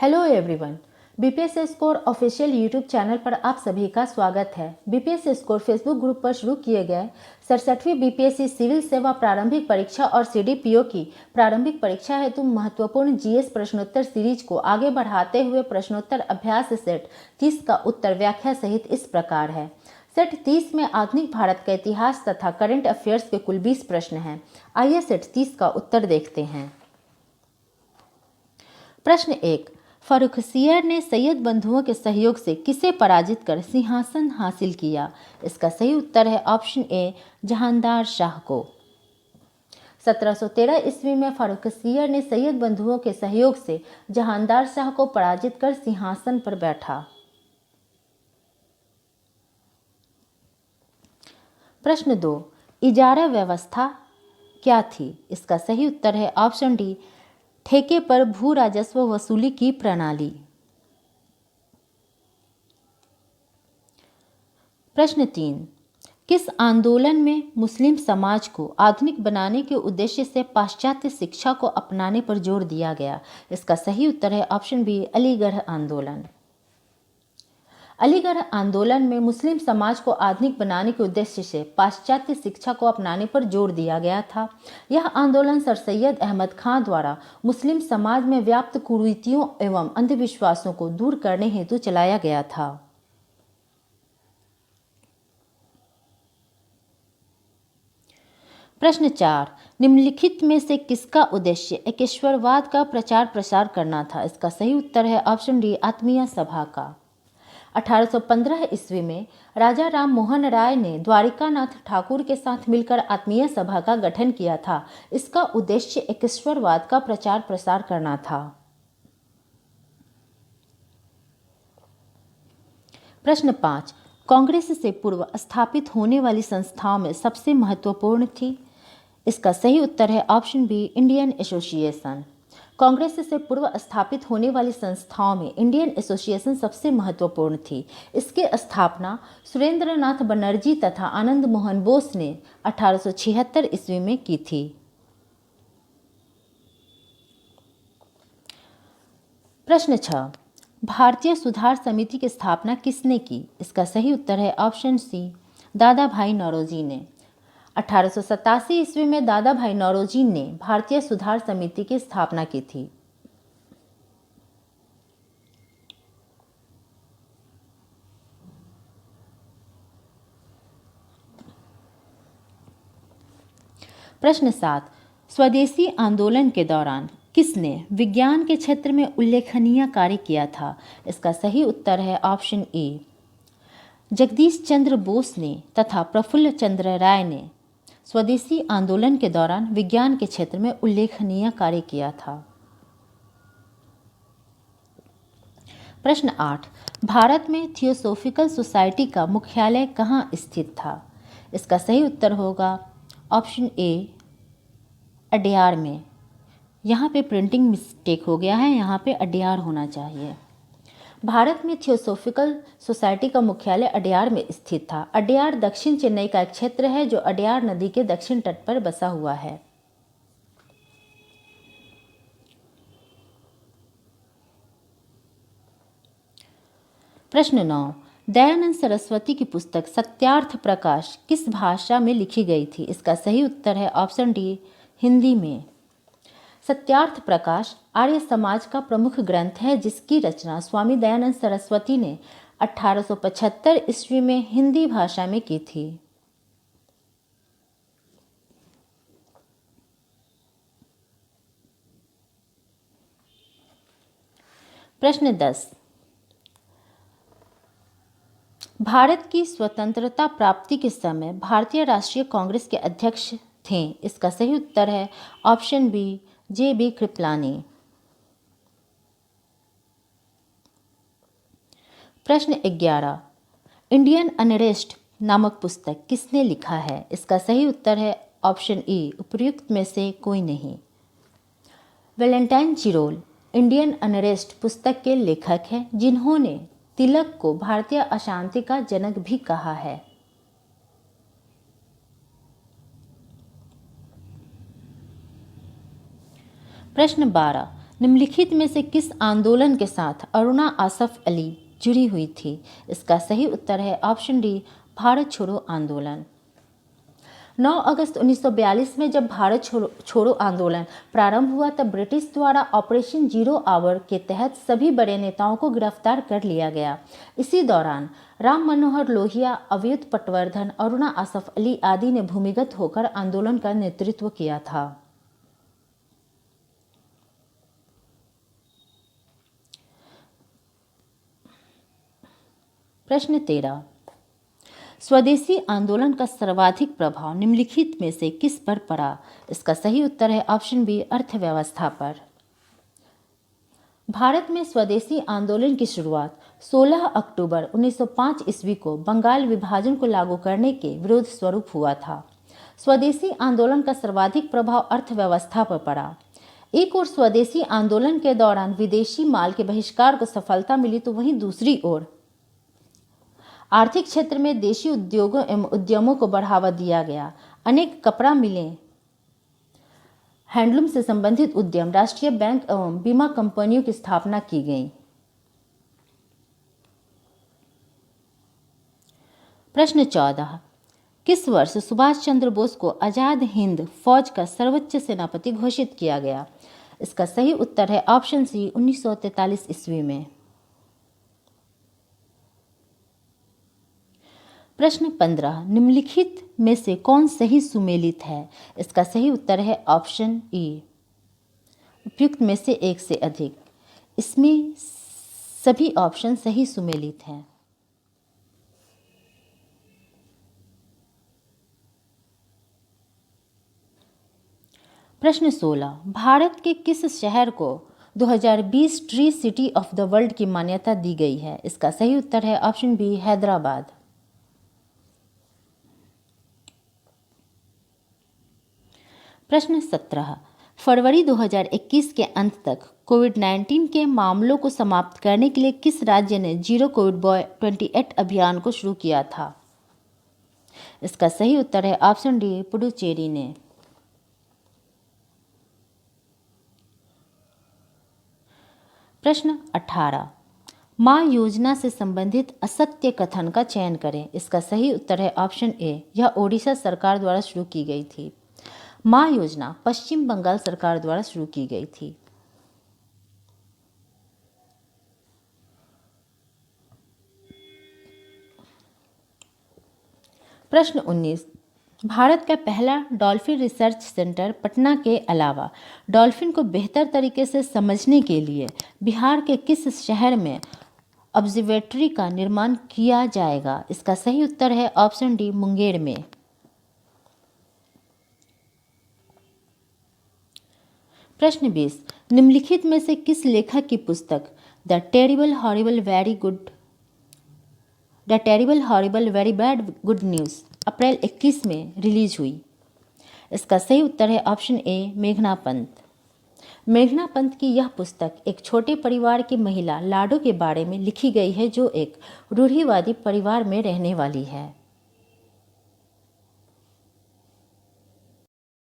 Hello everyone. BPS score official YouTube channel पर आप सभी का स्वागत है। बीपीएस स्कोर फेसबुक ग्रुप पर शुरू किए गए 67वीं बीपीएससी सिविल सेवा प्रारंभिक परीक्षा और सीडीपीओ की प्रारंभिक परीक्षा हेतु महत्वपूर्ण जीएस प्रश्नोत्तर सीरीज को आगे बढ़ाते हुए प्रश्नोत्तर अभ्यास सेट 30 का उत्तर व्याख्या सहित इस प्रकार है। सेट 30 में आधुनिक भारत का इतिहास तथा करंट अफेयर्स के कुल 20 प्रश्न हैं। आइए सेट 30 का उत्तर देखते हैं। प्रश्न 1, फर्रुखसियर ने सैयद बंधुओं के सहयोग से किसे पराजित कर सिंहासन हासिल किया? इसका सही उत्तर है ऑप्शन ए, जहांदार शाह को। 1713 ईस्वी में फर्रुखसियर ने सैयद बंधुओं के सहयोग से जहांदार शाह को पराजित कर सिंहासन पर बैठा। प्रश्न 2, इजारा व्यवस्था क्या थी? इसका सही उत्तर है ऑप्शन डी, ठेके पर भू राजस्व वसूली की प्रणाली। प्रश्न 3, किस आंदोलन में मुस्लिम समाज को आधुनिक बनाने के उद्देश्य से पाश्चात्य शिक्षा को अपनाने पर जोर दिया गया? इसका सही उत्तर है ऑप्शन बी, अलीगढ़ आंदोलन। अलीगढ़ आंदोलन में मुस्लिम समाज को आधुनिक बनाने के उद्देश्य से पाश्चात्य शिक्षा को अपनाने पर जोर दिया गया था। यह आंदोलन सर सैयद अहमद खां द्वारा मुस्लिम समाज में व्याप्त कुरीतियों एवं अंधविश्वासों को दूर करने हेतु चलाया गया था। प्रश्न 4, निम्नलिखित में से किसका उद्देश्य एकेश्वरवाद का प्रचार प्रसार करना था? इसका सही उत्तर है ऑप्शन डी, आत्मीय सभा का। 1815 ईस्वी में राजा राम मोहन राय ने द्वारिकानाथ ठाकुर के साथ मिलकर आत्मीय सभा का गठन किया था। इसका उद्देश्य एकेश्वरवाद का प्रचार प्रसार करना था। प्रश्न 5, कांग्रेस से पूर्व स्थापित होने वाली संस्थाओं में सबसे महत्वपूर्ण थी? इसका सही उत्तर है option B, Indian Association. Congress से पूर्व स्थापित होने वाली संस्थाओं में इंडियन एसोसिएशन सबसे महत्वपूर्ण थी। इसकी स्थापना सुरेंद्रनाथ बनर्जी तथा आनंद मोहन बोस ने 1876 ईस्वी में की थी। प्रश्न 6, भारतीय सुधार समिति की स्थापना किसने की? इसका सही उत्तर है ऑप्शन सी, दादा भाई नौरोजी ने। 1887 ईस्वी में दादा भाई नौरोजी ने भारतीय सुधार समिति की स्थापना की थी। प्रश्न 7, स्वदेशी आंदोलन के दौरान किसने विज्ञान के क्षेत्र में उल्लेखनीय कार्य किया था? इसका सही उत्तर है ऑप्शन ए, जगदीश चंद्र बोस ने तथा प्रफुल्ल चंद्र राय ने स्वदेशी आंदोलन के दौरान विज्ञान के क्षेत्र में उल्लेखनीय कार्य किया था। प्रश्न 8, भारत में थियोसॉफिकल सोसाइटी का मुख्यालय कहाँ स्थित था? इसका सही उत्तर होगा ऑप्शन ए, अड्यार में। यहाँ पे प्रिंटिंग मिस्टेक हो गया है, यहाँ पे अड्यार होना चाहिए। भारत में थियोसॉफिकल सोसाइटी का मुख्यालय अड्यार में स्थित था। अड्यार दक्षिण चेन्नई का एक क्षेत्र है जो अड्यार नदी के दक्षिण तट पर बसा हुआ है। प्रश्न 9, दयानंद सरस्वती की पुस्तक सत्यार्थ प्रकाश किस भाषा में लिखी गई थी? इसका सही उत्तर है ऑप्शन डी, हिंदी में। सत्यार्थ प्रकाश आर्य समाज का प्रमुख ग्रंथ है जिसकी रचना स्वामी दयानंद सरस्वती ने 1875 ईस्वी में हिंदी भाषा में की थी। प्रश्न 10, भारत की स्वतंत्रता प्राप्ति के समय भारतीय राष्ट्रीय कांग्रेस के अध्यक्ष थे? इसका सही उत्तर है ऑप्शन बी, जे.बी. कृपलानी। प्रश्न 11, इंडियन अनरेस्ट नामक पुस्तक किसने लिखा है? इसका सही उत्तर है ऑप्शन ई, उपर्युक्त में से कोई नहीं। वैलेंटाइन चिरोल इंडियन अनरेस्ट पुस्तक के लेखक हैं जिन्होंने तिलक को भारतीय अशांति का जनक भी कहा है। प्रश्न 12, निम्नलिखित में से किस आंदोलन के साथ अरुणा आसफ अली जुड़ी हुई थी? इसका सही उत्तर है ऑप्शन डी, भारत छोड़ो आंदोलन। 9 अगस्त 1942 में जब भारत छोड़ो आंदोलन प्रारंभ हुआ तब ब्रिटिश द्वारा ऑपरेशन जीरो आवर के तहत सभी बड़े नेताओं को गिरफ्तार कर लिया गया। इसी दौरान राम मनोहर लोहिया, अवधूत पटवर्धन, अरुणा आसफ अली आदि ने भूमिगत होकर आंदोलन का नेतृत्व किया था। प्रश्न 13, स्वदेशी आंदोलन का सर्वाधिक प्रभाव निम्नलिखित में से किस पर पड़ा? इसका सही उत्तर है ऑप्शन बी, अर्थव्यवस्था पर। भारत में स्वदेशी आंदोलन की शुरुआत 16 अक्टूबर 1905 ईस्वी को बंगाल विभाजन को लागू करने के विरोध स्वरूप हुआ था। स्वदेशी आंदोलन का सर्वाधिक प्रभाव अर्थव्यवस्था पर पड़ा। एक ओर स्वदेशी आंदोलन के दौरान विदेशी माल के बहिष्कार को सफलता मिली तो वहीं दूसरी ओर आर्थिक क्षेत्र में देशी उद्योगों एवं उद्यमों को बढ़ावा दिया गया। अनेक कपड़ा मिलें, हैंडलूम से संबंधित उद्यम, राष्ट्रीय बैंक एवं बीमा कंपनियों की स्थापना की गई। प्रश्न 14, किस वर्ष सुभाष चंद्र बोस को आजाद हिंद फौज का सर्वोच्च सेनापति घोषित किया गया? इसका सही उत्तर है ऑप्शन सी, 1943 ईस्वी में। प्रश्न 15, निम्नलिखित में से कौन सही सुमेलित है? इसका सही उत्तर है ऑप्शन ई, उपयुक्त में से एक से अधिक। इसमें सभी ऑप्शन सही सुमेलित हैं। प्रश्न 16, भारत के किस शहर को 2020 tree city of the world की मान्यता दी गई है? इसका सही उत्तर है ऑप्शन बी, हैदराबाद। प्रश्न 17, फरवरी 2021 के अंत तक कोविड-19 के मामलों को समाप्त करने के लिए किस राज्य ने जीरो कोविड बॉय 28 अभियान को शुरू किया था? इसका सही उत्तर है ऑप्शन डी, पुडुचेरी ने। प्रश्न 18, मां योजना से संबंधित असत्य कथन का चयन करें। इसका सही उत्तर है ऑप्शन ए, यह ओडिशा सरकार द्वारा शुरू की गई थी। मां योजना पश्चिम बंगाल सरकार द्वारा शुरू की गई थी। प्रश्न 19, भारत का पहला डॉल्फिन रिसर्च सेंटर पटना के अलावा डॉल्फिन को बेहतर तरीके से समझने के लिए बिहार के किस शहर में ऑब्जर्वेटरी का निर्माण किया जाएगा? इसका सही उत्तर है ऑप्शन डी, मुंगेर में। प्रश्न 20, निम्नलिखित में से किस लेखक की पुस्तक the terrible horrible very bad good news April 21 में रिलीज हुई? इसका सही उत्तर है ऑप्शन ए, मेघना पंत। मेघना पंत की यह पुस्तक एक छोटे परिवार की महिला लाडो के बारे में लिखी गई है जो एक रूढ़िवादी परिवार में रहने वाली है।